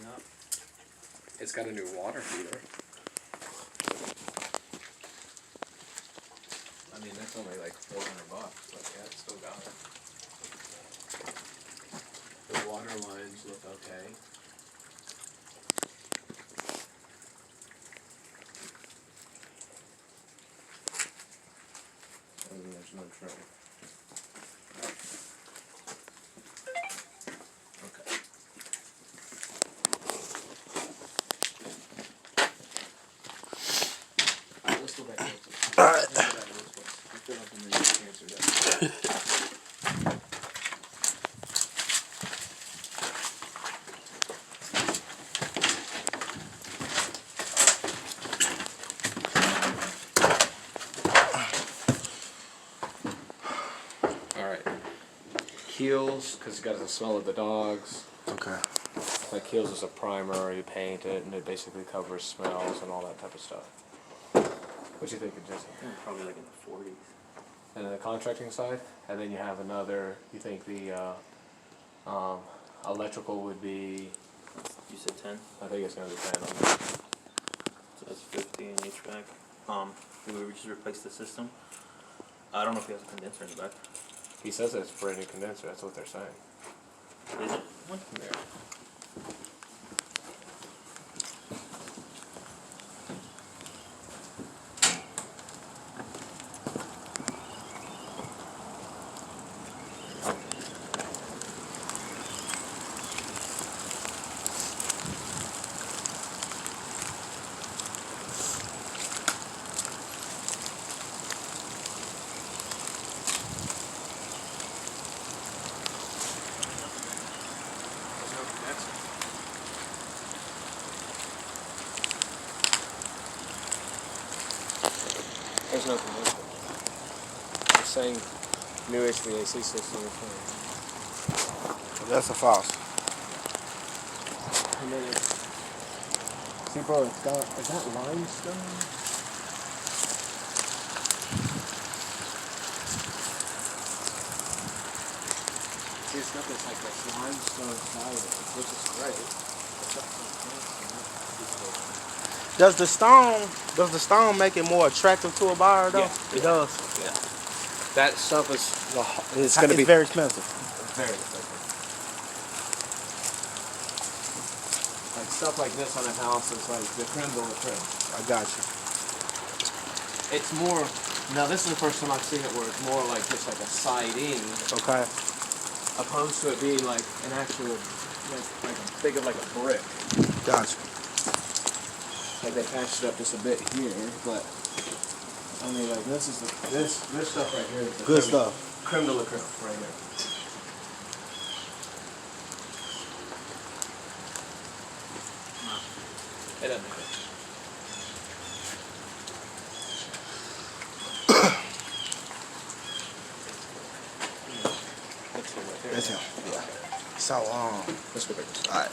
up. It's got a new water heater. I mean, that's only like $400, but yeah, it's still got it. The water lines look okay. And there's no tray. Okay. Alright, let's go back to it. Alright. I feel like I'm gonna answer that. Alright. Heels, because you got the smell of the dogs. Okay. Like Heels is a primer, you paint it, and it basically covers smells and all that type of stuff. What do you think of Jesse? Probably like in the 40s. And then the contracting side, and then you have another. You think the electrical would be? You said 10? I think it's gonna be 10 on that. So that's 50 in HVAC. We just replaced the system. I don't know if he has a condenser in the back. He says it's a brand new condenser. That's what they're saying. Is it? What? Yeah. There's no condenser. It's saying new HVAC system. That's a false. And then see, bro, it's got, is that limestone? See, it's got this like this limestone siding, which is great. Does the stone make it more attractive to a buyer though? Yeah, It does. Yeah. That stuff is it's going to It's be very expensive. very expensive. Like stuff like this on a house is like the creme de la creme. I got you. It's more. Now this is the first time I've seen it where it's more like just like a siding, Okay. opposed to it being like an actual, like think of like a brick. Gotcha. Like they patched it up just a bit here, but I mean like this is this stuff right here is the Good creme, stuff. creme de la creme right here. It doesn't matter. That's him right there. That's him. Yeah. So Let's go back. alright.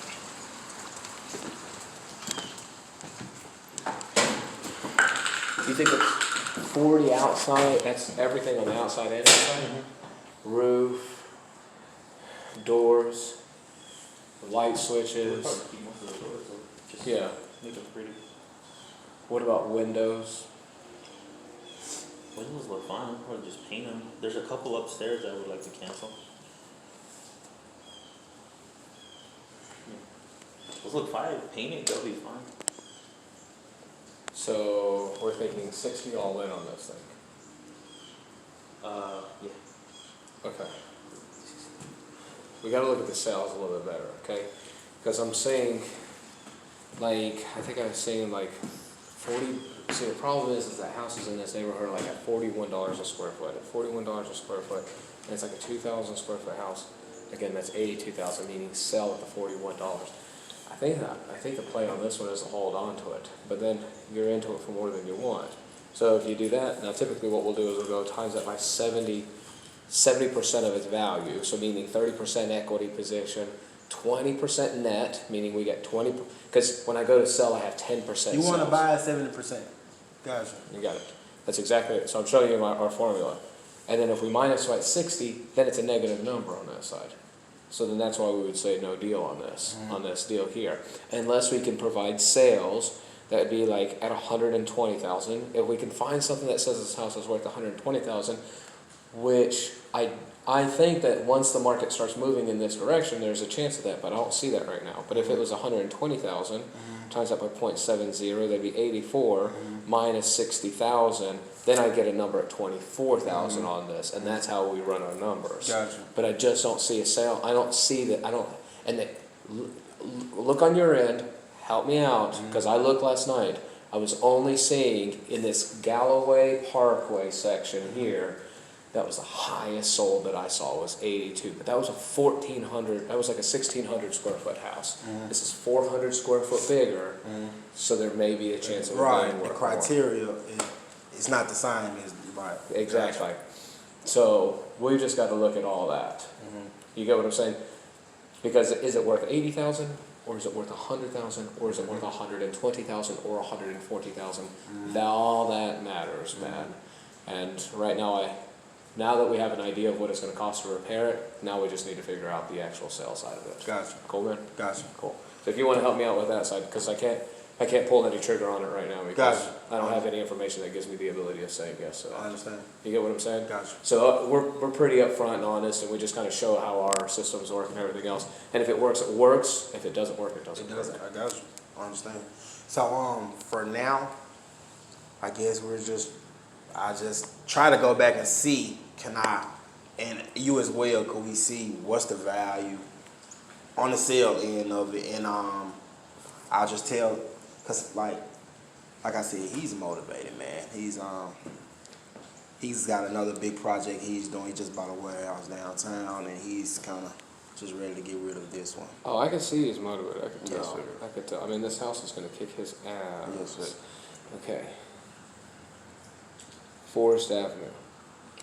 You think it's 40 outside? That's everything on the outside and inside? Mm-hmm. Roof, doors, light switches. Probably keep most of the doors, so just Yeah. make them pretty. What about windows? Windows look fine. Or just paint them. There's a couple upstairs I would like to cancel. Those look fine. Painted, they'll be fine. So we're thinking 60 all in on this thing. Yeah. Okay. We got to look at the sales a little bit better, okay? Because I'm saying, like, I think I was saying like 40. See, the problem is that houses in this neighborhood are like at $41 a square foot. At $41 a square foot, and it's like a 2,000 square foot house. Again, that's 82,000, meaning sell at the $41. I think the play on this one is to hold on to it, but then you're into it for more than you want. So if you do that, now typically what we'll do is we'll go times that by 70% of its value, so meaning 30% equity position, 20% net, meaning we get 20, because when I go to sell I have 10% You want to sales. buy at 70%. Gotcha. You got it. That's exactly it. So I'm showing you our formula. And then if we minus by 60, then it's a negative number on that side. So then that's why we would say no deal on this deal here. Unless we can provide sales, that would be like at 120,000. If we can find something that says this house is worth 120,000, which I think that once the market starts moving in this direction, there's a chance of that, but I don't see that right now. But if it was 120,000 times that by 0.70, that'd be 84 minus 60,000. Then I get a number at 24,000 on this, and that's how we run our numbers. Gotcha. But I just don't see a sale. I don't see that. Look on your end. Help me out, because I looked last night. I was only seeing in this Galloway Parkway section here. That was the highest sold that I saw was 82, but that was a 1,400. That was like a 1,600 square foot house. This is 400 square foot bigger, so there may be a chance of it Right. being The worth criteria is not the same as right. more. Exactly. So we just got to look at all that. You get what I'm saying? Because is it worth 80,000, or is it worth 100,000, or is it worth 120,000, or 140,000? All that matters, man. And right now that we have an idea of what it's going to cost to repair it, now we just need to figure out the actual sales side of it. Gotcha. Cool, man? Gotcha. Cool. So if you want to help me out with that side, because I can't pull any trigger on it right now because Gotcha. I don't have any information that gives me the ability of saying yes to I that. understand. You get what I'm saying? Gotcha. So we're pretty upfront and honest, and we just kind of show how our systems work and everything else. And if it works, it works. If it doesn't work, it doesn't It work. does. I got you. I understand. So for now, I guess I just try to go back and see, and you as well, could we see what's the value on the sale end of it, and I'll just tell, cause like I said, he's motivated, man. He's got another big project he's doing. He just bought a warehouse downtown, and he's kind of just ready to get rid of this one. Oh, I can see he's motivated. I can tell. Yes, sir. I could tell. I mean, this house is going to kick his ass. Yes, sir. Okay. Forest Avenue.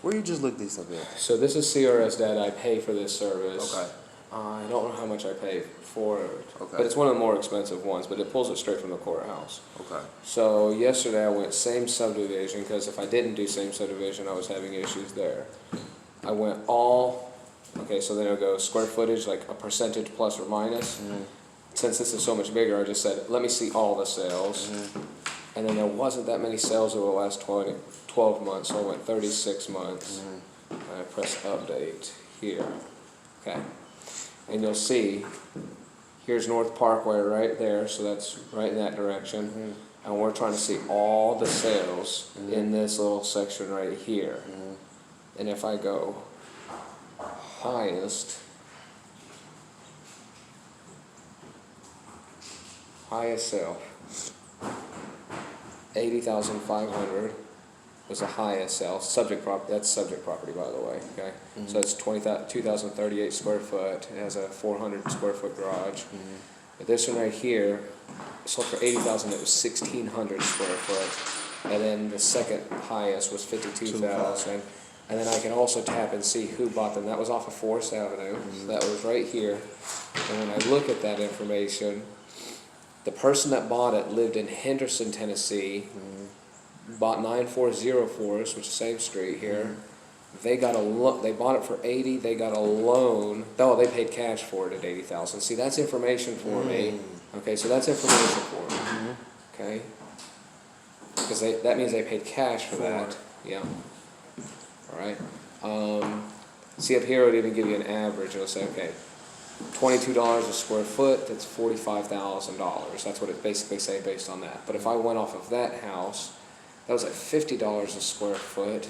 Where you just looked this up at? So this is CRS data. I pay for this service. Okay. I don't know how much I pay for it, Okay. but it's one of the more expensive ones, but it pulls it straight from the courthouse. Okay. So yesterday I went same subdivision, because if I didn't do same subdivision, I was having issues there. I went okay, so then it'll go square footage, like a percentage plus or minus. Since this is so much bigger, I just said, let me see all the sales. And then there wasn't that many sales over the last 12 months, so I went 36 months. And I press update here. Okay. And you'll see, here's North Parkway right there, so that's right in that direction. And we're trying to see all the sales in this little section right here. And if I go highest sale, 80,500 was the highest sale. That's subject property, by the way. Okay, so it's 2,038 square foot. It has a 400 square foot garage. But this one right here sold for 80,000. It was 1,600 square foot, and then the second highest was 52,000. And then I can also tap and see who bought them. That was off of Forest Avenue. So that was right here. And when I look at that information, the person that bought it lived in Henderson, Tennessee, bought 9404, which is the same street here. They got they bought it for 80. They got a loan. Oh, they paid cash for it at 80,000. See, that's information for me. Okay, so that's information for me. Okay, because that means they paid cash for that. Yeah. All right. See, up here it would even give you an average. It'll say, okay, $22 a square foot. That's $45,000. That's what it basically say based on that. But if I went off of that house, that was at $50 a square foot.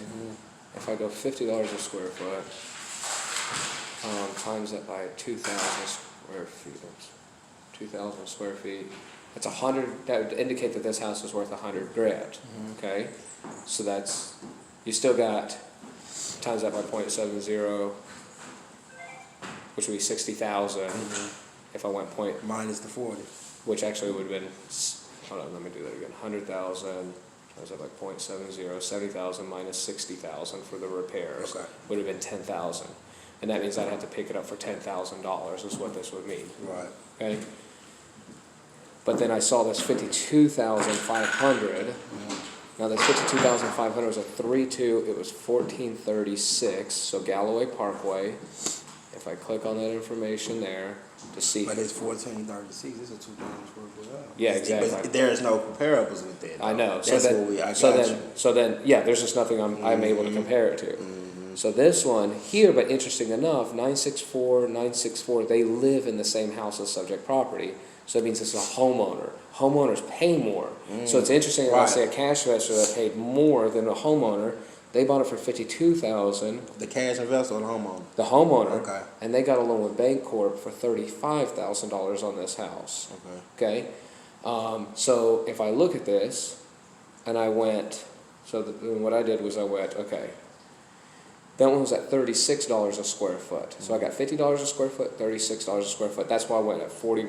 If I go $50 a square foot, times that by 2,000 square feet. 2,000 square feet. That's 100. That would indicate that this house is worth $100,000. Okay, so that's, you still got, times that by 0.70, which would be 60,000. If I went minus the 40. which actually would have been, hold on, let me do that again. 100,000. Times that by 0.70, 70,000 minus 60,000 for the repairs would have been 10,000, and that means I'd have to pick it up for $10,000 is what this would mean. Right. Okay. But then I saw this 52,500. Now this 52,500 was a 3.2. It was 1436. So Galloway Parkway, if I click on that information there to see. But it's 1436. It's a 2,000 square foot house. Yeah, exactly. But there is no comparables with that. I know. That's so what we. I so got then, you. so then, yeah, there's just nothing I'm able to compare it to. So this one here, but interesting enough, 964, they live in the same house as subject property. So it means it's a homeowner. Homeowners pay more. So it's interesting that I Right. say a cash investor that paid more than a homeowner. They bought it for $52,000. The cash investor or the homeowner? The homeowner, Okay. and they got a loan with Bancorp for $35,000 on this house. Okay. Okay, so if I look at this, and I went, what I did was I went, okay, that one was at $36 a square foot. So I got $50 a square foot, $36 a square foot. That's why I went at 40